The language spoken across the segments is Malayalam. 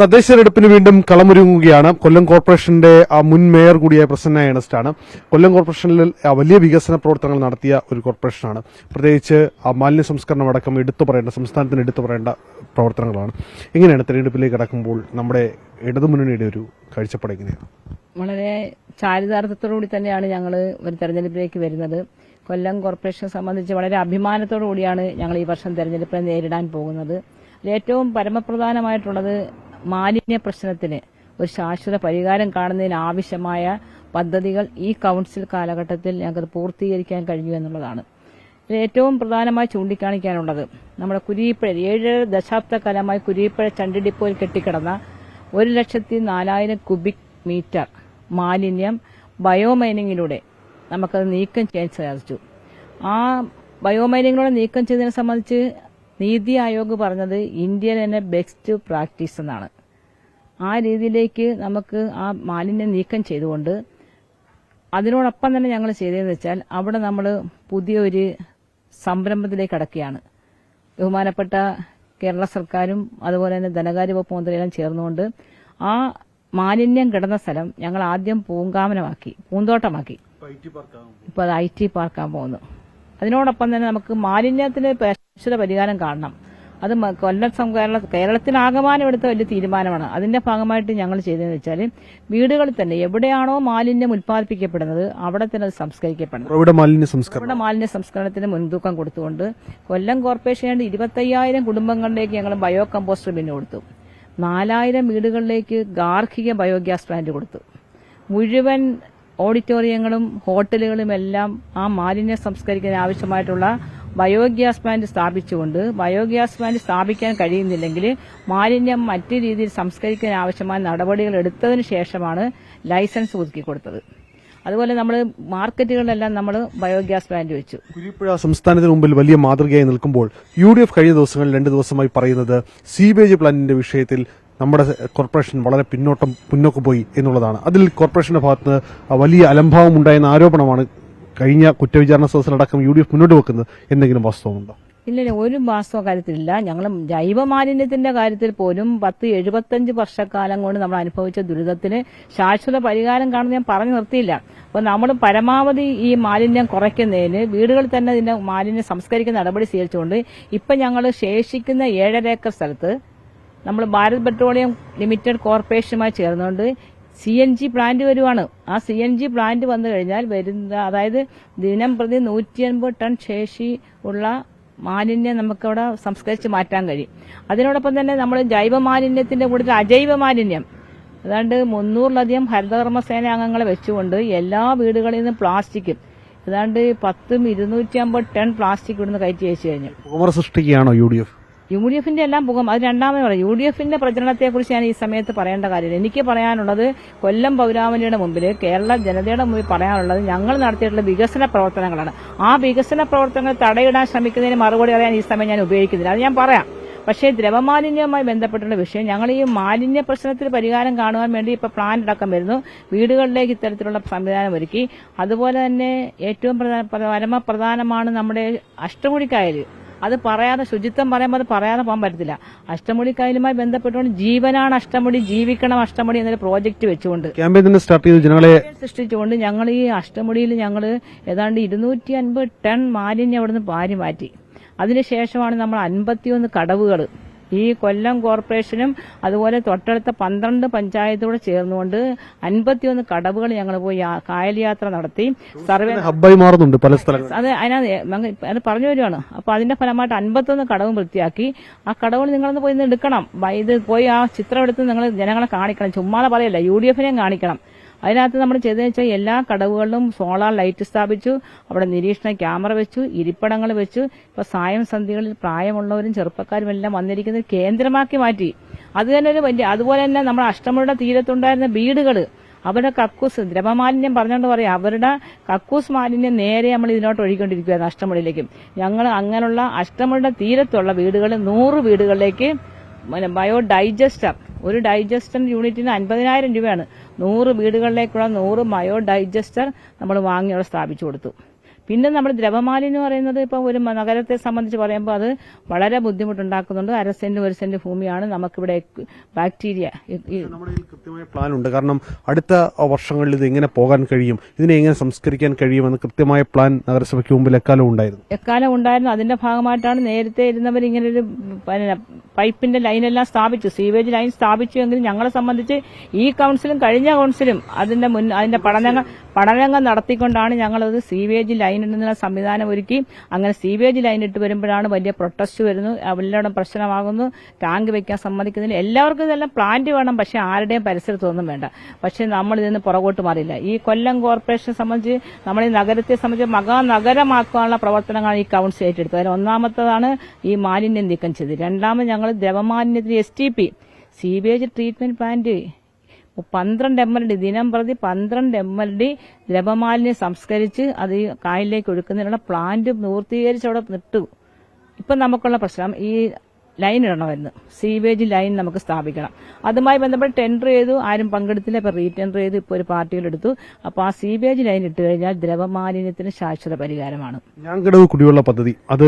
തദ്ദേശ തെരഞ്ഞെടുപ്പിന് വീണ്ടും കളമൊരുങ്ങുകയാണ്. കൊല്ലം കോർപ്പറേഷന്റെ മുൻ മേയർ കൂടിയായ പ്രസന്ന ഏണസ്റ്റാണ്. കൊല്ലം കോർപ്പറേഷനിൽ വലിയ വികസന പ്രവർത്തനങ്ങൾ നടത്തിയ ഒരു കോർപ്പറേഷനാണ്. പ്രത്യേകിച്ച് മാലിന്യ സംസ്കരണം അടക്കം സംസ്ഥാനത്തിന് എടുത്തു പറയേണ്ട പ്രവർത്തനങ്ങളാണ്. എങ്ങനെയാണ് തെരഞ്ഞെടുപ്പിലേക്ക് കടക്കുമ്പോൾ നമ്മുടെ ഇടതുമുന്നണിയുടെ ഒരു കാഴ്ചപ്പാട് എങ്ങനെയാണ്? വളരെ ചാരിതാർത്ഥ്യത്തോടുകൂടി തന്നെയാണ് ഞങ്ങൾ ഒരു തെരഞ്ഞെടുപ്പിലേക്ക് വരുന്നത്. കൊല്ലം കോർപ്പറേഷനെ സംബന്ധിച്ച് വളരെ അഭിമാനത്തോടു കൂടിയാണ് ഞങ്ങൾ ഈ വർഷം തെരഞ്ഞെടുപ്പിനെ നേരിടാൻ പോകുന്നത്. ഏറ്റവും പരമപ്രധാനമായിട്ടുള്ളത് മാലിന്യ പ്രശ്നത്തിന് ഒരു ശാശ്വത പരിഹാരം കാണുന്നതിന് ആവശ്യമായ പദ്ധതികൾ ഈ കൌൺസിൽ കാലഘട്ടത്തിൽ ഞങ്ങൾക്ക് പൂർത്തീകരിക്കാൻ കഴിഞ്ഞു എന്നുള്ളതാണ്. ഏറ്റവും പ്രധാനമായി ചൂണ്ടിക്കാണിക്കാനുള്ളത് നമ്മുടെ കുരീപ്പുഴ 7 ദശാബ്ദക്കാലമായി കുരീപ്പുഴ ചണ്ടി ഡിപ്പോയിൽ കെട്ടിക്കിടന്ന 1,04,000 ക്യൂബിക് മീറ്റർ മാലിന്യം ബയോമൈനിങ്ങിലൂടെ നമുക്കത് നീക്കം ചെയ്യാൻ സാധിച്ചു. ആ ബയോമൈനിങ്ങിലൂടെ നീക്കം ചെയ്തതിനെ സംബന്ധിച്ച് നീതി ആയോഗ് പറഞ്ഞത് ഇന്ത്യയിൽ തന്നെ ബെസ്റ്റ് പ്രാക്ടീസ് എന്നാണ്. ആ രീതിയിലേക്ക് നമുക്ക് ആ മാലിന്യം നീക്കം ചെയ്തുകൊണ്ട് അതിനോടൊപ്പം തന്നെ ഞങ്ങൾ ചെയ്തതെന്ന് വെച്ചാൽ അവിടെ നമ്മൾ പുതിയൊരു സംരംഭത്തിലേക്ക് കടക്കുകയാണ്. ബഹുമാനപ്പെട്ട കേരള സർക്കാരും അതുപോലെ തന്നെ ധനകാര്യ വകുപ്പ് മന്ത്രിയെല്ലാം ചേർന്നുകൊണ്ട് ആ മാലിന്യം കിടന്ന സ്ഥലം ഞങ്ങൾ ആദ്യം പൂന്തോട്ടമാക്കി. ഇപ്പോൾ അത് IT പാർക്കാകാൻ പോകുന്നു. അതിനോടൊപ്പം തന്നെ നമുക്ക് മാലിന്യത്തിന് ശാശ്വത പരിഹാരം കാണണം. അത് കേരളത്തിലാകമാനം എടുത്ത വലിയ തീരുമാനമാണ്. അതിന്റെ ഭാഗമായിട്ട് ഞങ്ങൾ ചെയ്തതെന്ന് വെച്ചാൽ വീടുകളിൽ തന്നെ എവിടെയാണോ മാലിന്യം ഉത്പാദിപ്പിക്കപ്പെടുന്നത് അവിടെ തന്നെ അത് സംസ്കരിക്കപ്പെടണം. ഇവിടെ മാലിന്യ സംസ്കരണത്തിന് മുൻതൂക്കം കൊടുത്തുകൊണ്ട് കൊല്ലം കോർപ്പറേഷന് 25,000 കുടുംബങ്ങളിലേക്ക് ഞങ്ങൾ ബയോ കമ്പോസ്റ്റർ ബിന്ന് കൊടുത്തു. 4,000 വീടുകളിലേക്ക് ഗാർഹിക ബയോഗ്യാസ് പ്ലാന്റ് കൊടുത്തു. മുഴുവൻ ഓഡിറ്റോറിയങ്ങളും ഹോട്ടലുകളും എല്ലാം ആ മാലിന്യം സംസ്കരിക്കാൻ ആവശ്യമായിട്ടുള്ള ബയോഗ്യാസ് പ്ലാന്റ് സ്ഥാപിച്ചുകൊണ്ട് ബയോഗ്യാസ് പ്ലാന്റ് സ്ഥാപിക്കാൻ കഴിയുന്നില്ലെങ്കിൽ മാലിന്യം മറ്റു രീതിയിൽ സംസ്കരിക്കാൻ ആവശ്യമായ നടപടികൾ എടുത്തതിനു ശേഷമാണ് ലൈസൻസ് ഒതുക്കി കൊടുത്തത്. അതുപോലെ നമ്മൾ മാർക്കറ്റുകളിലെല്ലാം നമ്മൾ ബയോഗ്യാസ് പ്ലാന്റ് വെച്ചു. കുരീപ്പുഴ സംസ്ഥാനത്തിന് മുമ്പിൽ വലിയ മാതൃകയായി നിൽക്കുമ്പോൾ UDF കഴിഞ്ഞ ദിവസങ്ങളിൽ 2 ദിവസമായി പറയുന്നത് സീവേജ് പ്ലാന്റിന്റെ വിഷയത്തിൽ നമ്മുടെ കോർപ്പറേഷൻ വളരെ പിന്നോക്കം പോയി എന്നുള്ളതാണ്. അതിൽ കോർപ്പറേഷന്റെ ഭാഗത്ത് വലിയ അലംഭാവം ഉണ്ടായെന്ന ആരോപണമാണ് കഴിഞ്ഞ കുറ്റവിചാരണ സദസ്സിലടക്കം UDF മുന്നോട്ട് വെക്കുന്നത്. എന്തെങ്കിലും വാസ്തവമുണ്ടോ? ഇല്ല, ഒരു വാസ്തവ കാര്യത്തിലില്ല. ഞങ്ങൾ ജൈവമാലിന്യത്തിന്റെ കാര്യത്തിൽ പോലും 10-75 വർഷക്കാലം കൊണ്ട് നമ്മൾ അനുഭവിച്ച ദുരിതത്തിന് ശാശ്വത പരിഹാരം കാണുന്നത് ഞാൻ പറഞ്ഞു നിർത്തിയില്ല. അപ്പോൾ നമ്മൾ പരമാവധി ഈ മാലിന്യം കുറയ്ക്കുന്നതിന് വീടുകളിൽ തന്നെ ഇതിന്റെ മാലിന്യം സംസ്കരിക്കുന്ന നടപടി സ്വീകരിച്ചുകൊണ്ട് ഇപ്പം ഞങ്ങൾ ശേഷിക്കുന്ന 7.5 ഏക്കർ സ്ഥലത്ത് നമ്മൾ ഭാരത് പെട്രോളിയം ലിമിറ്റഡ് കോർപ്പറേഷനുമായി ചേർന്നുകൊണ്ട് CNG പ്ലാന്റ് വരുവാണ്. ആ CNG പ്ലാന്റ് വന്നു കഴിഞ്ഞാൽ അതായത് ദിനം പ്രതി 150 ടൺ ശേഷി ഉള്ള മാലിന്യം നമുക്കവിടെ സംസ്കരിച്ച് മാറ്റാൻ കഴിയും. അതിനോടൊപ്പം തന്നെ നമ്മൾ ജൈവ മാലിന്യത്തിന്റെ കൂട്ടത്തിൽ അജൈവ മാലിന്യം ഏതാണ്ട് 300-ലധികം ഹരിതകർമ്മസേന അംഗങ്ങളെ വെച്ചുകൊണ്ട് എല്ലാ വീടുകളിൽ നിന്നും പ്ലാസ്റ്റിക്കും ഏതാണ്ട് 250 ടൺ പ്ലാസ്റ്റിക് ഇവിടുന്ന് കയറ്റി അയച്ചു കഴിഞ്ഞു. സൃഷ്ടിക്കുകയാണോ UDFന്റെ എല്ലാം പുകം? അത് രണ്ടാമത് പറയാം. UDFന്റെ പ്രചരണത്തെക്കുറിച്ച് ഞാൻ ഈ സമയത്ത് പറയേണ്ട കാര്യമില്ല. എനിക്ക് പറയാനുള്ളത് കൊല്ലം പൗരാവലിയുടെ മുമ്പിൽ കേരള ജനതയുടെ മുമ്പിൽ പറയാനുള്ളത് ഞങ്ങൾ നടത്തിയിട്ടുള്ള വികസന പ്രവർത്തനങ്ങളാണ്. ആ വികസന പ്രവർത്തനങ്ങൾ തടയിടാൻ ശ്രമിക്കുന്നതിന് മറുപടി പറയാൻ ഈ സമയം ഞാൻ ഉപയോഗിക്കുന്നില്ല. അത് ഞാൻ പറയാം. പക്ഷേ ദ്രവമാലിന്യവുമായി ബന്ധപ്പെട്ടുള്ള വിഷയം ഞങ്ങൾ ഈ മാലിന്യ പ്രശ്നത്തിൽ പരിഹാരം കാണുവാൻ വേണ്ടി ഇപ്പൊ പ്ലാൻ അടക്കം വരുന്നു. വീടുകളിലേക്ക് ഇത്തരത്തിലുള്ള സംവിധാനം ഒരുക്കി. അതുപോലെ തന്നെ ഏറ്റവും പരമപ്രധാനമാണ് നമ്മുടെ അഷ്ടമുടിക്കായൽ. അത് പറയാതെ ശുചിത്വം പറയുമ്പോൾ അത് പറയാതെ പോകാൻ പറ്റത്തില്ല. അഷ്ടമുടിക്കായലുമായി ബന്ധപ്പെട്ടുകൊണ്ട് ജീവനാണ് അഷ്ടമുടി, ജീവിക്കണം അഷ്ടമുടി എന്നൊരു പ്രോജക്റ്റ് വെച്ചുകൊണ്ട് ജനങ്ങളെ സൃഷ്ടിച്ചുകൊണ്ട് ഞങ്ങൾ ഈ അഷ്ടമുടിയിൽ ഞങ്ങൾ ഏതാണ്ട് 250 ടൺ മാലിന്യം അവിടുന്ന് പാരി മാറ്റി. അതിനുശേഷമാണ് നമ്മൾ 51 കടവുകൾ ഈ കൊല്ലം കോർപ്പറേഷനും അതുപോലെ തൊട്ടടുത്ത 12 പഞ്ചായത്തോടെ ചേർന്നുകൊണ്ട് 51 കടവുകൾ ഞങ്ങൾ പോയി കായൽ യാത്ര നടത്തി. സർവേ ഹബ്ബായി മാറുന്നുണ്ട് പല സ്ഥലങ്ങളും. അത് പറഞ്ഞു വരുവാണ്. അപ്പൊ അതിന്റെ ഫലമായിട്ട് 51 കടവും വൃത്തിയാക്കി. ആ കടവുകൾ നിങ്ങളൊന്ന് പോയി എടുക്കണം. ഇത് പോയി ആ ചിത്രം എടുത്ത് നിങ്ങൾ ജനങ്ങളെ കാണിക്കണം. ചുമ്മാതെ പറയല്ല, UDFനെയും കാണിക്കണം. അതിനകത്ത് നമ്മൾ ചെയ്തതെന്ന് വെച്ചാൽ എല്ലാ കടവുകളിലും സോളാർ ലൈറ്റ് സ്ഥാപിച്ചു. അവിടെ നിരീക്ഷണ ക്യാമറ വെച്ചു, ഇരിപ്പിടങ്ങൾ വെച്ചു. ഇപ്പൊ സായം സന്ധ്യകളിൽ പ്രായമുള്ളവരും ചെറുപ്പക്കാരും എല്ലാം വന്നിരിക്കുന്ന കേന്ദ്രമാക്കി മാറ്റി. അത് തന്നെ ഒരു വലിയ. അതുപോലെ തന്നെ നമ്മുടെ അഷ്ടമുടിയുടെ തീരത്തുണ്ടായിരുന്ന വീടുകൾ അവരുടെ കക്കൂസ് ദ്രവമാലിന്യം പറഞ്ഞുകൊണ്ട് പറയാം, അവരുടെ കക്കൂസ് മാലിന്യം നേരെ നമ്മൾ ഇതിനോട്ട് ഒഴുകിക്കൊണ്ടിരിക്കുകയായിരുന്നു അഷ്ടമുടിയിലേക്കും. ഞങ്ങൾ അങ്ങനെയുള്ള അഷ്ടമുടിയുടെ തീരത്തുള്ള വീടുകൾ 100 വീടുകളിലേക്ക് ബയോ ഡൈജസ്റ്റർ, ഒരു ഡൈജസ്റ്റർ യൂണിറ്റിന് 50,000 രൂപയാണ്. 100 വീടുകളിലേക്കുള്ള 100 ബയോ ഡൈജസ്റ്റർ നമ്മൾ വാങ്ങി അവിടെ സ്ഥാപിച്ചു കൊടുത്തു. പിന്നെ നമ്മൾ ദ്രവമാലിന്യം എന്ന് പറയുന്നത് ഇപ്പോൾ ഒരു നഗരത്തെ സംബന്ധിച്ച് പറയുമ്പോൾ അത് വളരെ ബുദ്ധിമുട്ടുണ്ടാക്കുന്നുണ്ട്. 1/2 സെന്റ് 1 സെന്റ് ഭൂമിയാണ് നമുക്കിവിടെ ബാക്ടീരിയ. നമ്മുടെ കയ്യിൽ കൃത്യമായ പ്ലാൻ ഉണ്ട്. കാരണം അടുത്ത വർഷങ്ങളിൽ ഇത് എങ്ങനെ പോകാൻ കഴിയും, ഇതിനെ എങ്ങനെ സംസ്കരിക്കാൻ കഴിയുമെന്ന് കൃത്യമായ പ്ലാൻ നഗരസഭയ്ക്ക് മുമ്പിൽ എക്കാലം ഉണ്ടായിരുന്നു. അതിന്റെ ഭാഗമായിട്ടാണ് നേരത്തെ ഇരുന്നവർ ഇങ്ങനെ ഒരു പൈപ്പിന്റെ ലൈനെല്ലാം സ്ഥാപിച്ചു, സീവേജ് ലൈൻ സ്ഥാപിച്ചുവെങ്കിലും ഞങ്ങളെ സംബന്ധിച്ച് ഈ കൌൺസിലും കഴിഞ്ഞ കൌൺസിലും അതിന്റെ പഠനങ്ങൾ നടത്തിക്കൊണ്ടാണ് ഞങ്ങളത് സീവേജ് ലൈൻ ഇടുന്ന സംവിധാനം ഒരുക്കി. അങ്ങനെ സീവേജ് ലൈൻ ഇട്ട് വരുമ്പോഴാണ് വലിയ പ്രൊട്ടസ്റ്റ് വരുന്നു, എല്ലാവരും പ്രശ്നമാകുന്നു, ടാങ്ക് വെക്കാൻ സമ്മതിക്കുന്നില്ല. എല്ലാവർക്കും ഇതെല്ലാം പ്ലാന്റ് വേണം, പക്ഷെ ആരുടെയും പരിസരത്തൊന്നും വേണ്ട. പക്ഷെ നമ്മൾ ഇതിന് പുറകോട്ട് മാറില്ല. ഈ കൊല്ലം കോർപ്പറേഷനെ സംബന്ധിച്ച് നമ്മൾ ഈ നഗരത്തെ സംബന്ധിച്ച് മഹാനഗരമാക്കാനുള്ള പ്രവർത്തനങ്ങളാണ് ഈ കൌൺസിൽ ഏറ്റെടുത്തത്. അതിൽ ഒന്നാമത്തതാണ് ഈ മാലിന്യം നീക്കം ചെയ്തത്. രണ്ടാമത് ഞങ്ങൾ ദ്രവമാലിന്യത്തിന് STP sewage treatment plant 12 MLD ദിനം പ്രതി 12 MLD ദ്രവമാലിന്യം സംസ്കരിച്ച് അത് ഈ കായലിലേക്ക് ഒഴുക്കുന്നതിനുള്ള പ്ലാന്റ് പൂർത്തീകരിച്ച് അവിടെ നിട്ടു. ഇപ്പം നമുക്കുള്ള പ്രശ്നം ഈ ലൈൻ ഇടണമായിരുന്നു, സീവേജ് ലൈൻ നമുക്ക് സ്ഥാപിക്കണം. അതുമായി ബന്ധപ്പെട്ട് ടെൻഡർ ചെയ്തു, ആരും പങ്കെടുത്തില്ല. ഇപ്പൊ റീടെൻഡർ ചെയ്തു, ഇപ്പോൾ ഒരു പാർട്ടിയിലെടുത്തു. അപ്പോൾ ആ സീവേജ് ലൈൻ ഇട്ട് കഴിഞ്ഞാൽ ദ്രവമാലിന്യത്തിന് ശാശ്വത പരിഹാരമാണ്. ഞാങ്കടവ് കുടിവെള്ള പദ്ധതി അത്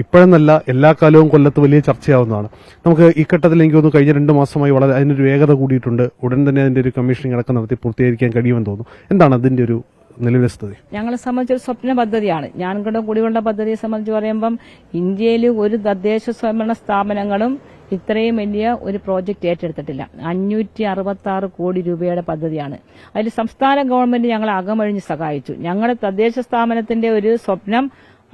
ഇപ്പോഴെന്നല്ല എല്ലാ കാലവും കൊല്ലത്ത് വലിയ ചർച്ചയാവുന്നതാണ്. നമുക്ക് ഈ ഘട്ടത്തിൽ എനിക്ക് തോന്നുന്നു കഴിഞ്ഞ 2 മാസമായി വളരെ അതിനൊരു വേഗത കൂടിയിട്ടുണ്ട്. ഉടൻ തന്നെ അതിന്റെ ഒരു കമ്മീഷനിങ് അടക്കം നടത്തി പൂർത്തീകരിക്കാൻ കഴിയുമെന്ന് തോന്നുന്നു. എന്താണ് അതിന്റെ ഒരു നിലവിലെ സ്ഥിതി? ഞങ്ങളെ സംബന്ധിച്ചൊരു സ്വപ്ന പദ്ധതിയാണ് ഞാൻകടവ് കുടിവെള്ള പദ്ധതിയെ സംബന്ധിച്ച് പറയുമ്പം ഇന്ത്യയിൽ ഒരു തദ്ദേശ സ്വയംഭരണ സ്ഥാപനങ്ങളും ഇത്രയും വലിയ ഒരു പ്രോജക്റ്റ് ഏറ്റെടുത്തിട്ടില്ല. 566 കോടി രൂപയുടെ പദ്ധതിയാണ്. അതിൽ സംസ്ഥാന ഗവൺമെന്റ് ഞങ്ങളെ അകമഴിഞ്ഞ് സഹായിച്ചു. ഞങ്ങളുടെ തദ്ദേശ സ്ഥാപനത്തിന്റെ ഒരു സ്വപ്നം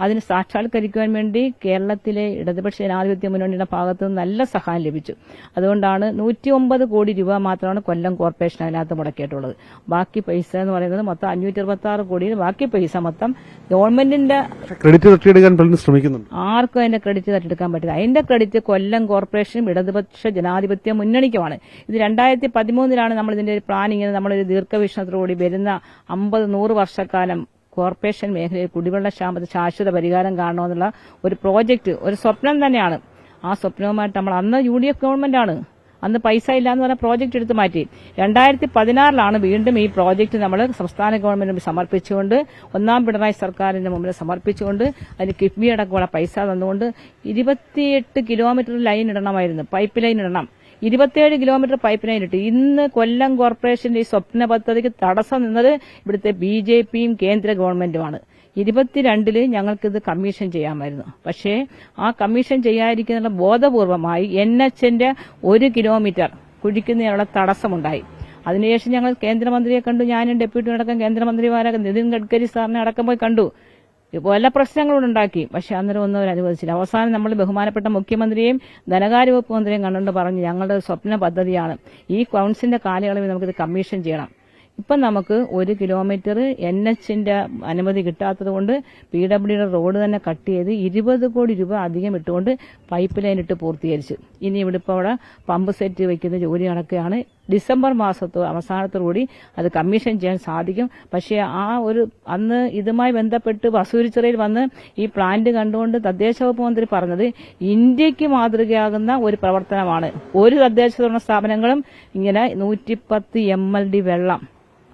അതിന് സാക്ഷാത്കരിക്കുവാൻ വേണ്ടി കേരളത്തിലെ ഇടതുപക്ഷ ജനാധിപത്യ മുന്നണിയുടെ ഭാഗത്ത് നിന്ന് നല്ല സഹായം ലഭിച്ചു. അതുകൊണ്ടാണ് 109 കോടി രൂപ മാത്രമാണ് കൊല്ലം കോർപ്പറേഷൻ അതിനകത്ത് മുടക്കിയിട്ടുള്ളത്. ബാക്കി പൈസ എന്ന് പറയുന്നത് മൊത്തം 566 കോടിയിൽ ബാക്കി പൈസ മൊത്തം ഗവൺമെന്റിന്റെ ക്രെഡിറ്റ് തട്ടിയെടുക്കാൻ പലരും ശ്രമിക്കുന്നുണ്ട്. ആർക്കും അതിന്റെ ക്രെഡിറ്റ് തട്ടിയെടുക്കാൻ പറ്റില്ല. അതിന്റെ ക്രെഡിറ്റ് കൊല്ലം കോർപ്പറേഷനും ഇടതുപക്ഷ ജനാധിപത്യ മുന്നണിക്കുമാണ്. ഇത് 2013 നമ്മൾ ഇതിന്റെ ഒരു പ്ലാനിങ്ങിന് നമ്മളൊരു ദീർഘവീക്ഷണത്തോടുകൂടി വരുന്ന 50-100 വർഷക്കാലം കോർപ്പറേഷൻ മേഖലയിൽ കുടിവെള്ള ക്ഷാമത്തിന് ശാശ്വത പരിഹാരം കാണണമെന്നുള്ള ഒരു പ്രോജക്റ്റ്, ഒരു സ്വപ്നം തന്നെയാണ്. ആ സ്വപ്നവുമായിട്ട് നമ്മൾ അന്ന് UDF ഗവൺമെന്റാണ്, അന്ന് പൈസ ഇല്ലാന്ന് പറഞ്ഞ പ്രോജക്റ്റ് എടുത്ത് മാറ്റി. 2016 വീണ്ടും ഈ പ്രോജക്റ്റ് നമ്മൾ സംസ്ഥാന ഗവൺമെന്റിന് സമർപ്പിച്ചുകൊണ്ട്, 1ാം പിണറായി സർക്കാരിന്റെ മുമ്പിൽ സമർപ്പിച്ചുകൊണ്ട് അതിന് കിഫ്ബി അടക്കമുള്ള പൈസ തന്നുകൊണ്ട് 28 കിലോമീറ്റർ ലൈൻ ഇടണമായിരുന്നു, പൈപ്പ് ലൈൻ ഇടണം. 27 കിലോമീറ്റർ പൈപ്പ് ലൈൻ ഇട്ട്. ഇന്ന് കൊല്ലം കോർപ്പറേഷന്റെ ഈ സ്വപ്ന പദ്ധതിക്ക് തടസ്സം നിന്നത് ഇവിടുത്തെ BJPയും കേന്ദ്ര ഗവൺമെന്റുമാണ്. 22 ഞങ്ങൾക്കിത് കമ്മീഷൻ ചെയ്യാമായിരുന്നു. പക്ഷേ ആ കമ്മീഷൻ ചെയ്യാതിരിക്കുന്ന ബോധപൂർവമായി NHന്റെ 1 കിലോമീറ്റർ കുഴിക്കുന്നതിനുള്ള തടസ്സമുണ്ടായി. അതിനുശേഷം ഞങ്ങൾ കേന്ദ്രമന്ത്രിയെ കണ്ടു. ഞാനും ഡെപ്യൂട്ടി അടക്കം കേന്ദ്രമന്ത്രിമാരൊക്കെ നിതിൻ ഗഡ്കരി സാറിനെ അടക്കം പോയി കണ്ടു. പല പ്രശ്നങ്ങളും ഉണ്ടാക്കി. പക്ഷെ അന്നേരം ഒന്നും അവർ അനുവദിച്ചില്ല. അവസാനം നമ്മൾ ബഹുമാനപ്പെട്ട മുഖ്യമന്ത്രിയെയും ധനകാര്യ വകുപ്പ് മന്ത്രിയെയും കണ്ടുകൊണ്ട് പറഞ്ഞു, ഞങ്ങളുടെ സ്വപ്ന പദ്ധതിയാണ്, ഈ കൌൺസിലിന്റെ കാലയളവിൽ നമുക്കിത് കമ്മീഷൻ ചെയ്യണം. ഇപ്പം നമുക്ക് 1 കിലോമീറ്റർ NHന്റെ അനുമതി കിട്ടാത്തതുകൊണ്ട് PWDയുടെ റോഡ് തന്നെ കട്ട് ചെയ്ത് 20 കോടി രൂപ അധികം ഇട്ടുകൊണ്ട് പൈപ്പ് ലൈൻ ഇട്ട് പൂർത്തീകരിച്ചു. ഇനി ഇവിടെ ഇപ്പോൾ അവിടെ പമ്പ് സെറ്റ് വയ്ക്കുന്ന ജോലി നടക്കുകയാണ്. ഡിസംബർ അവസാനത്തോടുകൂടി അത് കമ്മീഷൻ ചെയ്യാൻ സാധിക്കും. പക്ഷേ അന്ന് ഇതുമായി ബന്ധപ്പെട്ട് വസൂരിച്ചിറയിൽ വന്ന് ഈ പ്ലാന്റ് കണ്ടുകൊണ്ട് തദ്ദേശ വകുപ്പ് മന്ത്രി പറഞ്ഞത് ഇന്ത്യക്ക് മാതൃകയാകുന്ന ഒരു പ്രവർത്തനമാണ്. ഒരു തദ്ദേശ സ്വയംഭരണ സ്ഥാപനങ്ങളും ഇങ്ങനെ 110 MLD വെള്ളം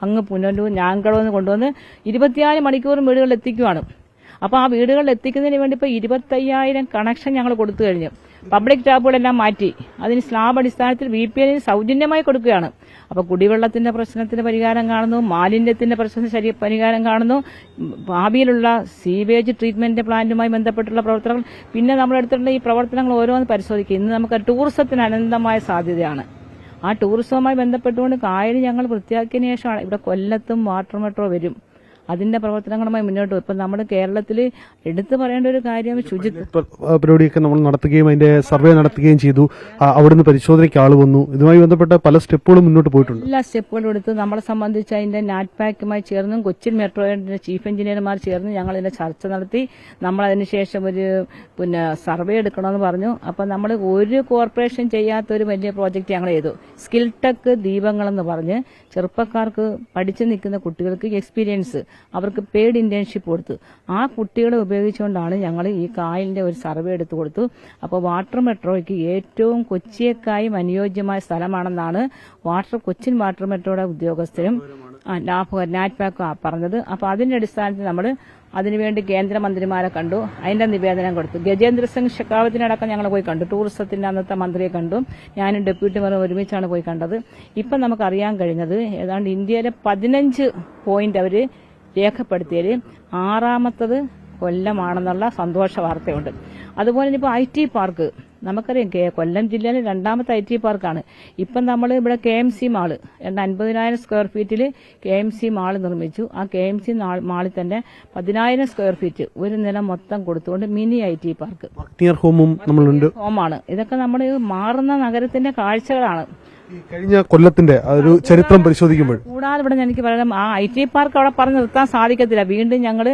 അങ്ങ് പുനലൂർ ഞാങ്കടവെന്ന് കൊണ്ടുവന്ന് 24 മണിക്കൂറും വീടുകളിൽ എത്തിക്കുവാണ്. അപ്പോൾ ആ വീടുകളിൽ എത്തിക്കുന്നതിന് വേണ്ടി ഇപ്പോൾ 25,000 കണക്ഷൻ ഞങ്ങൾ കൊടുത്തു കഴിഞ്ഞു. പബ്ലിക് ടാപ്പുകളെല്ലാം മാറ്റി അതിന് സ്ലാബ് അടിസ്ഥാനത്തിൽ VPN സൗജന്യമായി കൊടുക്കുകയാണ്. അപ്പോൾ കുടിവെള്ളത്തിന്റെ പ്രശ്നത്തിന് പരിഹാരം കാണുന്നു, മാലിന്യത്തിന്റെ പ്രശ്നത്തിന് പരിഹാരം കാണുന്നു, ഭാവിയിലുള്ള സീവേജ് ട്രീറ്റ്മെന്റ് പ്ലാന്റുമായി ബന്ധപ്പെട്ടുള്ള പ്രവർത്തനങ്ങൾ, പിന്നെ നമ്മളെടുത്തിട്ടുള്ള ഈ പ്രവർത്തനങ്ങൾ ഓരോന്ന് പരിശോധിക്കുക. ഇന്ന് നമുക്ക് ടൂറിസത്തിന് അനന്തമായ സാധ്യതയാണ്. ആ ടൂറിസവുമായി ബന്ധപ്പെട്ടുകൊണ്ട് കായൽ ഞങ്ങൾ വൃത്തിയാക്കിയതിനു ശേഷമാണ് ഇവിടെ കൊല്ലത്തും വാട്ടർ മെട്രോ വരും. അതിന്റെ പ്രവർത്തനങ്ങളുമായി മുന്നോട്ട് പോകും. ഇപ്പം നമ്മുടെ കേരളത്തിൽ എടുത്തു പറയേണ്ട ഒരു കാര്യം ശുചിത്വ പരിപാടിയൊക്കെ നമ്മൾ നടത്തുകയും അതിന്റെ സർവേ നടത്തുകയും ചെയ്തു. അവിടുന്ന് പരിശോധനയ്ക്ക് ആൾ വന്നു. ഇതുമായി ബന്ധപ്പെട്ട പല സ്റ്റെപ്പുകളും മുന്നോട്ട് പോയിട്ടുണ്ട്. എല്ലാ സ്റ്റെപ്പുകളും എടുത്ത് നമ്മളെ സംബന്ധിച്ച് അതിന്റെ നാറ്റ്പാക്കുമായി ചേർന്നും കൊച്ചിൻ മെട്രോയുടെ ചീഫ് എഞ്ചിനീയർമാർ ചേർന്ന് ഞങ്ങൾ ഇതിന്റെ ചർച്ച നടത്തി. നമ്മൾ അതിനുശേഷം ഒരു സർവേ എടുക്കണമെന്ന് പറഞ്ഞു. അപ്പം നമ്മൾ ഒരു കോർപ്പറേഷൻ ചെയ്യാത്തൊരു വലിയ പ്രോജക്റ്റ് ഞങ്ങൾ ചെയ്തു. സ്കിൽ ടെക് ദീപങ്ങളെന്ന് പറഞ്ഞ് ചെറുപ്പക്കാർക്ക് പഠിച്ചു നിൽക്കുന്ന കുട്ടികൾക്ക് എക്സ്പീരിയൻസ്, അവർക്ക് പെയ്ഡ് ഇന്റേൺഷിപ്പ് കൊടുത്തു. ആ കുട്ടികളെ ഉപയോഗിച്ചുകൊണ്ടാണ് ഞങ്ങൾ ഈ കായലിന്റെ ഒരു സർവേ എടുത്തു കൊടുത്തു. അപ്പോൾ വാട്ടർ മെട്രോയ്ക്ക് ഏറ്റവും കൊച്ചിയേക്കായും അനുയോജ്യമായ സ്ഥലമാണെന്നാണ് കൊച്ചിൻ വാട്ടർ മെട്രോയുടെ ഉദ്യോഗസ്ഥരും നാറ്റ്പാക്ക് പറഞ്ഞത്. അപ്പോൾ അതിന്റെ അടിസ്ഥാനത്തിൽ നമ്മൾ അതിനുവേണ്ടി കേന്ദ്രമന്ത്രിമാരെ കണ്ടു, അതിന്റെ നിവേദനം കൊടുത്തു. ഗജേന്ദ്ര സിംഗ് ഷെഖാവത്തിനടക്കം ഞങ്ങൾ പോയി കണ്ടു. ടൂറിസത്തിന്റെ അന്നത്തെ മന്ത്രിയെ കണ്ടു. ഞാനും ഡെപ്യൂട്ടി മേയറും ഒരുമിച്ചാണ് പോയി കണ്ടത്. ഇപ്പം നമുക്കറിയാൻ കഴിഞ്ഞത് ഏതാണ്ട് ഇന്ത്യയിലെ 15 പോയിന്റ് അവർ രേഖപ്പെടുത്തിയതിൽ 6ാമത്തത് കൊല്ലമാണെന്നുള്ള സന്തോഷ വാർത്തയുണ്ട്. അതുപോലെ ഇപ്പോൾ IT പാർക്ക് നമുക്കറിയാം, കൊല്ലം ജില്ലയിലെ 2ാമത്തെ IT പാർക്കാണ്. ഇപ്പം നമ്മൾ ഇവിടെ KMC മാള് 50,000 സ്ക്വയർ ഫീറ്റിൽ KMC മാള് നിർമ്മിച്ചു. ആ KMC മാളിൽ തന്നെ 10,000 സ്ക്വയർ ഫീറ്റ് ഒരു നില മൊത്തം കൊടുത്തുകൊണ്ട് മിനി IT പാർക്ക് ഹോമാണ്. ഇതൊക്കെ നമ്മൾ മാറുന്ന നഗരത്തിന്റെ കാഴ്ചകളാണ്. കഴിഞ്ഞ കൊല്ലത്തിന്റെ ഒരു ചരിത്രം പരിശോധിക്കുമ്പോൾ കൂടാതെ ഇവിടെ എനിക്ക് പറയാം, ആ IT പാർക്ക് അവിടെ പറഞ്ഞു നിർത്താൻ സാധിക്കത്തില്ല. വീണ്ടും ഞങ്ങൾ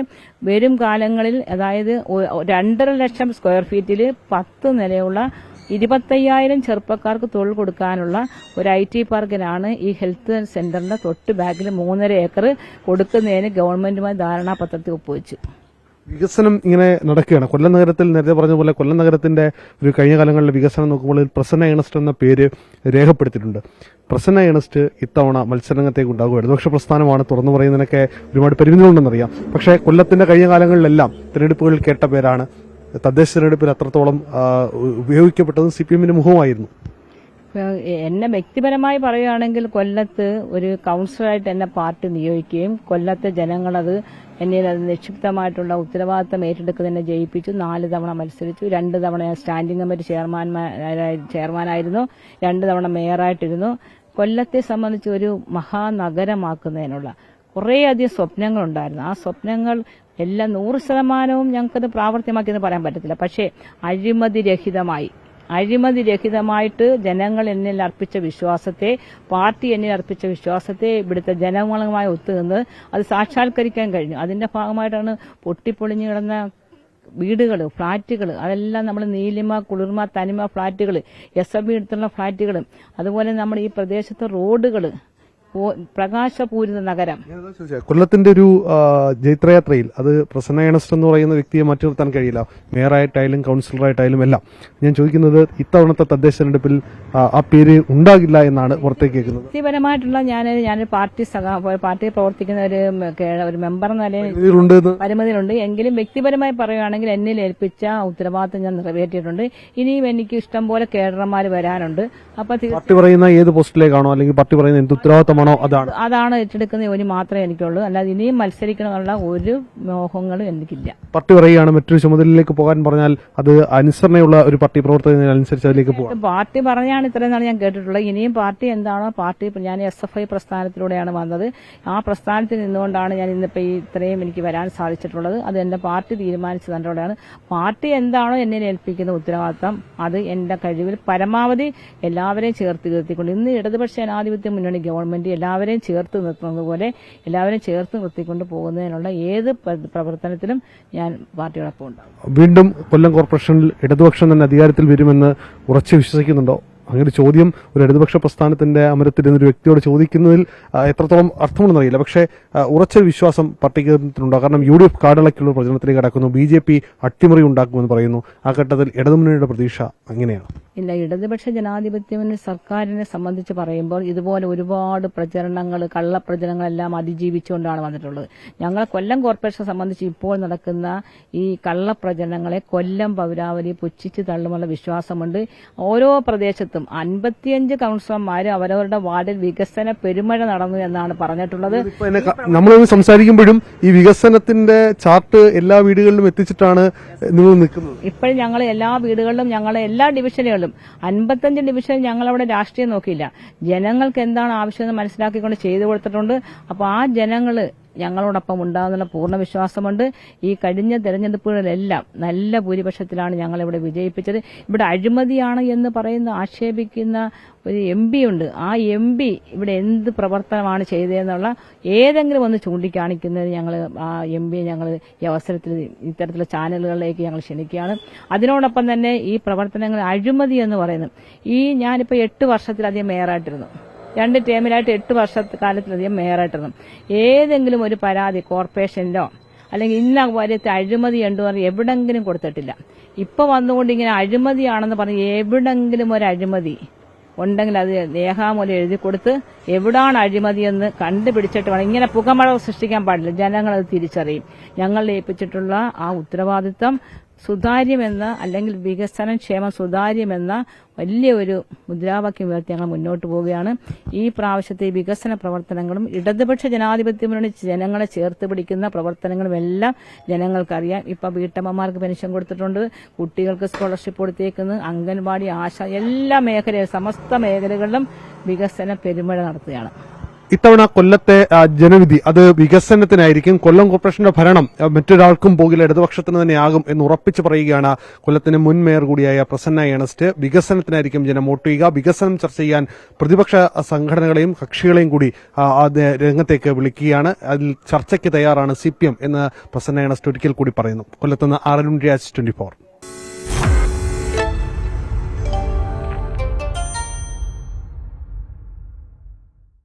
വരും കാലങ്ങളിൽ, അതായത് 2.5 ലക്ഷം സ്ക്വയർ ഫീറ്റിൽ 10 നിലയുള്ള 25,000 ചെറുപ്പക്കാർക്ക് തൊഴിൽ കൊടുക്കാനുള്ള ഒരു IT പാർക്കിനാണ് ഈ ഹെൽത്ത് സെന്ററിന്റെ തൊട്ട് ബാക്കിൽ 3.5 ഏക്കർ കൊടുക്കുന്നതിന് ഗവൺമെന്റുമായി ധാരണാപത്രത്തിൽ ഒപ്പുവെച്ചു. വികസനം ഇങ്ങനെ നടക്കുകയാണ്. കൊല്ലം നഗരത്തിൽ നേരത്തെ പറഞ്ഞ പോലെ കൊല്ലം നഗരത്തിന്റെ ഒരു കഴിഞ്ഞ കാലങ്ങളിലെ വികസനം നോക്കുമ്പോൾ പ്രസന്ന ഏണസ്റ്റ് എന്ന പേര് രേഖപ്പെടുത്തിയിട്ടുണ്ട്. പ്രസന്ന ഏണസ്റ്റ് ഇത്തവണ മത്സരരംഗത്തേക്ക് ഉണ്ടാകും. ഇടതുപക്ഷ പ്രസ്ഥാനമാണ്, തുറന്നു പറയുന്നതിനൊക്കെ ഒരുപാട് പരിമിതികളുണ്ടെന്നറിയാം. പക്ഷേ കൊല്ലത്തിന്റെ കഴിഞ്ഞ കാലങ്ങളിലെല്ലാം തിരഞ്ഞെടുപ്പുകളിൽ കേട്ട പേരാണ്. തദ്ദേശ തിരഞ്ഞെടുപ്പിൽ അത്രത്തോളം ഉപയോഗിക്കപ്പെട്ടതും CPM-ന്റെ മുഖമായിരുന്നു. എന്നെ വ്യക്തിപരമായി പറയുകയാണെങ്കിൽ കൊല്ലത്ത് ഒരു കൌൺസിലറായിട്ട് എന്നെ പാർട്ടി നിയോഗിക്കുകയും കൊല്ലത്തെ ജനങ്ങളത് എന്നിൽ അത് നിക്ഷിപ്തമായിട്ടുള്ള ഉത്തരവാദിത്തം ഏറ്റെടുക്കുന്നതിനെ ജയിപ്പിച്ചു. 4 തവണ മത്സരിച്ചു. 2 തവണ ഞാൻ സ്റ്റാൻഡിംഗ് കമ്മിറ്റി ചെയർമാനായിരുന്നു. 2 തവണ മേയറായിട്ടിരുന്നു. കൊല്ലത്തെ സംബന്ധിച്ച് ഒരു മഹാനഗരമാക്കുന്നതിനുള്ള കുറേയധികം സ്വപ്നങ്ങളുണ്ടായിരുന്നു. ആ സ്വപ്നങ്ങൾ എല്ലാം 100% ഞങ്ങൾക്കത് പ്രാവർത്തികമാക്കിയെന്ന് പറയാൻ പറ്റത്തില്ല. പക്ഷേ അഴിമതിരഹിതമായിട്ട് ജനങ്ങൾ എന്നിൽ അർപ്പിച്ച വിശ്വാസത്തെ, പാർട്ടി എന്നിൽ അർപ്പിച്ച വിശ്വാസത്തെ ഇവിടുത്തെ ജനങ്ങളുമായി ഒത്തുനിന്ന് അത് സാക്ഷാത്കരിക്കാൻ കഴിഞ്ഞു. അതിന്റെ ഭാഗമായിട്ടാണ് പൊട്ടിപ്പൊളിഞ്ഞു കിടന്ന വീടുകൾ, ഫ്ളാറ്റുകൾ, അതെല്ലാം നമ്മൾ നീലിമ, കുളിർമ, തനിമ ഫ്ളാറ്റുകൾ, SFB എടുത്തുള്ള ഫ്ളാറ്റുകൾ, അതുപോലെ നമ്മുടെ ഈ പ്രദേശത്തെ റോഡുകൾ, പ്രകാശപൂരിത നഗരം. കൊല്ലത്തിന്റെ ഒരു ജൈത്രയാത്രയിൽ അത് പ്രസന്ന ഏണസ്റ്റ് എന്ന് പറയുന്ന വ്യക്തിയെ മാറ്റി നിർത്താൻ കഴിയില്ല. മേയറായിട്ടായാലും കൌൺസിലറായിട്ടായാലും എല്ലാം. ഞാൻ ചോദിക്കുന്നത്, ഇത്തവണത്തെ തദ്ദേശ തെരഞ്ഞെടുപ്പിൽ ആ പേര് ഉണ്ടാകില്ല എന്നാണ് പുറത്തേക്ക് കേൾക്കുന്നത്. വ്യക്തിപരമായിട്ടുള്ള ഞാൻ പാർട്ടി പ്രവർത്തിക്കുന്ന ഒരു മെമ്പർ എന്ന നിലയിൽ പരിമിതിയിലുണ്ട്. എങ്കിലും വ്യക്തിപരമായി പറയുകയാണെങ്കിൽ എന്നിൽ ഏൽപ്പിച്ച ഉത്തരവാദിത്തം ഞാൻ നിറവേറ്റിയിട്ടുണ്ട്. ഇനിയും എനിക്ക് ഇഷ്ടം പോലെ കേഡർമാർ വരാനുണ്ട്. അപ്പൊ പാർട്ടി പറയുന്ന ഏത് പോസ്റ്റിലേക്കാണോ അല്ലെങ്കിൽ പാർട്ടി പറയുന്ന എന്ത് ഉത്തരവാദിത്തമാണോ അതാണ് ഏറ്റെടുക്കുന്ന ഒരു മാത്രമേ എനിക്കുള്ളൂ. അല്ലാതെ ഇനിയും മത്സരിക്കണമെന്നുള്ള ഒരു മോഹങ്ങളും എനിക്കില്ല. പാർട്ടി പറയുകയാണ് മറ്റൊരു ചുമതലയിലേക്ക് പോകാൻ പറഞ്ഞാൽ അത് അനുസരണയുള്ള ഒരു പാർട്ടി പ്രവർത്തനത്തിനനുസരിച്ച് അതിലേക്ക് പോകാം. പാർട്ടി പറഞ്ഞാണ് ഇത്രയും നാൾ ഞാൻ കേട്ടിട്ടുള്ളത്. ഇനിയും പാർട്ടി എന്താണോ പാർട്ടി, ഞാൻ SFI പ്രസ്ഥാനത്തിലൂടെയാണ് വന്നത്. ആ പ്രസ്ഥാനത്തിൽ നിന്നുകൊണ്ടാണ് ഞാൻ ഇന്നിപ്പോ ഇത്രയും എനിക്ക് വരാൻ സാധിച്ചിട്ടുള്ളത്. അത് എന്റെ പാർട്ടി തീരുമാനിച്ചു തന്നതോടെയാണ്. പാർട്ടി എന്താണോ എന്നെ ഏൽപ്പിക്കുന്ന ഉത്തരവാദിത്തം അത് എന്റെ കഴിവിൽ പരമാവധി എല്ലാവരെയും ചേർത്ത് നിർത്തിക്കൊണ്ട്, ഇന്ന് ഇടതുപക്ഷ ജനാധിപത്യ മുന്നണി ഗവൺമെന്റ് എല്ലാവരെയും ചേർത്ത് നിർത്തുന്നത് പോലെ എല്ലാവരെയും ചേർത്ത് നിർത്തിക്കൊണ്ട് പോകുന്നതിനുള്ള ഏത് പ്രവർത്തനത്തിലും ഞാൻ പാർട്ടിയോടൊപ്പം ഉണ്ടാകും. വീണ്ടും കൊല്ലം കോർപ്പറേഷനിൽ ഇടതുപക്ഷം തന്നെ അധികാരത്തിൽ വരുമെന്ന് ഉറച്ചു വിശ്വസിക്കുന്നുണ്ടോ? അങ്ങനെ ചോദ്യം ഒരു ഇടതുപക്ഷ പ്രസ്ഥാനത്തിന്റെ അമരത്തിരുന്ന ഒരു വ്യക്തിയോട് ചോദിക്കുന്നതിൽ എത്രത്തോളം അർത്ഥമുണ്ടെന്നറിയില്ല. പക്ഷേ ഉറച്ച വിശ്വാസം പാർട്ടിക്കുണ്ടോ? കാരണം UDF കാടിളക്കുള്ള പ്രചരണത്തിലേക്ക് കടക്കുന്നു, BJP അട്ടിമറി ഉണ്ടാക്കുമെന്ന് പറയുന്നു. ആ ഘട്ടത്തിൽ ഇടതുമുന്നണിയുടെ പ്രതീക്ഷ അങ്ങനെയാണ്. ഇല്ല, ഇടതുപക്ഷ ജനാധിപത്യ സർക്കാരിനെ സംബന്ധിച്ച് പറയുമ്പോൾ ഇതുപോലെ ഒരുപാട് പ്രചരണങ്ങൾ, കള്ളപ്രചരണങ്ങളെല്ലാം അതിജീവിച്ചുകൊണ്ടാണ് വന്നിട്ടുള്ളത്. ഞങ്ങൾ കൊല്ലം കോർപ്പറേഷനെ സംബന്ധിച്ച് ഇപ്പോൾ നടക്കുന്ന ഈ കള്ളപ്രചരണങ്ങളെ കൊല്ലം പൗരാവലി പുച്ഛിച്ച് തള്ളുമുള്ള വിശ്വാസമുണ്ട്. ഓരോ പ്രദേശത്തും 55 കൌൺസിലർമാര് അവരവരുടെ വാർഡിൽ വികസന പെരുമഴ നടന്നു എന്നാണ് പറഞ്ഞിട്ടുള്ളത്. നമ്മൾ സംസാരിക്കുമ്പോഴും ഈ വികസനത്തിന്റെ ചാർട്ട് എല്ലാ വീടുകളിലും എത്തിച്ചിട്ടാണ് നിങ്ങൾ നിൽക്കുന്നത്. ഇപ്പോഴും ഞങ്ങൾ എല്ലാ വീടുകളിലും, ഞങ്ങളെ എല്ലാ ഡിവിഷനുകളിലും 55 ഡിവിഷൻ ഞങ്ങളവിടെ രാഷ്ട്രീയം നോക്കിയില്ല. ജനങ്ങൾക്ക് എന്താണ് ആവശ്യമെന്ന് മനസ്സിലാക്കിക്കൊണ്ട് ചെയ്തു കൊടുത്തിട്ടുണ്ട്. അപ്പോൾ ആ ജനങ്ങള് ഞങ്ങളോടൊപ്പം ഉണ്ടാകുന്നുള്ള പൂർണ്ണ വിശ്വാസമുണ്ട്. ഈ കഴിഞ്ഞ തെരഞ്ഞെടുപ്പുകളിലെല്ലാം നല്ല ഭൂരിപക്ഷത്തിലാണ് ഞങ്ങളിവിടെ വിജയിപ്പിച്ചത്. ഇവിടെ അഴിമതിയാണ് എന്ന് പറയുന്ന ആക്ഷേപിക്കുന്ന ഒരു MP ഉണ്ട്. ആ MP ഇവിടെ എന്ത് പ്രവർത്തനമാണ് ചെയ്തതെന്നുള്ള ഏതെങ്കിലും ഒന്ന് ചൂണ്ടിക്കാണിക്കുന്നതിന് ഞങ്ങൾ ആ MP ഞങ്ങൾ ഈ അവസരത്തിൽ ഇത്തരത്തിലുള്ള ചാനലുകളിലേക്ക് ഞങ്ങൾ ക്ഷണിക്കുകയാണ്. അതിനോടൊപ്പം തന്നെ ഈ പ്രവർത്തനങ്ങൾ അഴിമതി എന്ന് പറയുന്നത്, ഞാനിപ്പോൾ 8 വർഷത്തിലധികം മേയറായിട്ടിരുന്നു. 2 ടേമിലായിട്ട് 8 വർഷക്കാലത്തിലധികം മേയറായിട്ടിരുന്നു. ഏതെങ്കിലും ഒരു പരാതി കോർപ്പറേഷനിലോ അല്ലെങ്കിൽ ഇന്ന കാര്യത്തിൽ അഴിമതി ഉണ്ടെന്ന് പറഞ്ഞ് എവിടെങ്കിലും കൊടുത്തിട്ടില്ല. ഇപ്പൊ വന്നുകൊണ്ട് ഇങ്ങനെ അഴിമതിയാണെന്ന് പറഞ്ഞ് എവിടെങ്കിലും ഒരു അഴിമതി ഉണ്ടെങ്കിൽ അത് രേഖാമൂലം എഴുതി കൊടുത്ത് എവിടാണ് അഴിമതിയെന്ന് കണ്ടുപിടിച്ചിട്ട് വേണം. ഇങ്ങനെ പുകമഴ സൃഷ്ടിക്കാൻ പാടില്ല. ജനങ്ങളത് തിരിച്ചറിയും. ഞങ്ങൾ ഏൽപ്പിച്ചിട്ടുള്ള ആ ഉത്തരവാദിത്തം സുതാര്യമെന്ന അല്ലെങ്കിൽ വികസനം ക്ഷേമം സുതാര്യമെന്ന വലിയ ഒരു മുദ്രാവാക്യം ഉയർത്തി ഞങ്ങൾ മുന്നോട്ട് പോവുകയാണ്. ഈ പ്രാവശ്യത്തെ വികസന പ്രവർത്തനങ്ങളും ഇടതുപക്ഷ ജനാധിപത്യ മുന്നണി ജനങ്ങളെ ചേർത്ത് പിടിക്കുന്ന പ്രവർത്തനങ്ങളും എല്ലാം ജനങ്ങൾക്കറിയാം. ഇപ്പൊ വീട്ടമ്മമാർക്ക് പെൻഷൻ കൊടുത്തിട്ടുണ്ട്, കുട്ടികൾക്ക് സ്കോളർഷിപ്പ് കൊടുത്തേക്കുന്നു, അംഗൻവാടി, ആശ എല്ലാ മേഖലയിലും സമസ്ത മേഖലകളിലും വികസന പെരുമഴ നടത്തുകയാണ്. ഇത്തവണ കൊല്ലത്തെ ജനവിധി അത് വികസനത്തിനായിരിക്കും. കൊല്ലം കോർപ്പറേഷന്റെ ഭരണം മറ്റൊരാൾക്കും പോകില്ല, ഇടതുപക്ഷത്തിന് തന്നെയാകും എന്ന് ഉറപ്പിച്ചു പറയുകയാണ് കൊല്ലത്തിന് മുൻ മേയർ കൂടിയായ പ്രസന്ന ഏണസ്റ്റ്. വികസനത്തിനായിരിക്കും ജനം വോട്ട് ചെയ്യുക. വികസനം ചർച്ച ചെയ്യാൻ പ്രതിപക്ഷ സംഘടനകളെയും കക്ഷികളെയും കൂടി രംഗത്തേക്ക് വിളിക്കുകയാണ്. അതിൽ ചർച്ചയ്ക്ക് തയ്യാറാണ് CPM എന്ന് പ്രസന്ന ഏണസ്റ്റ് ഒരിക്കൽ കൂടി പറയുന്നു. കൊല്ലത്തുനിന്ന് RN രാജ് 24.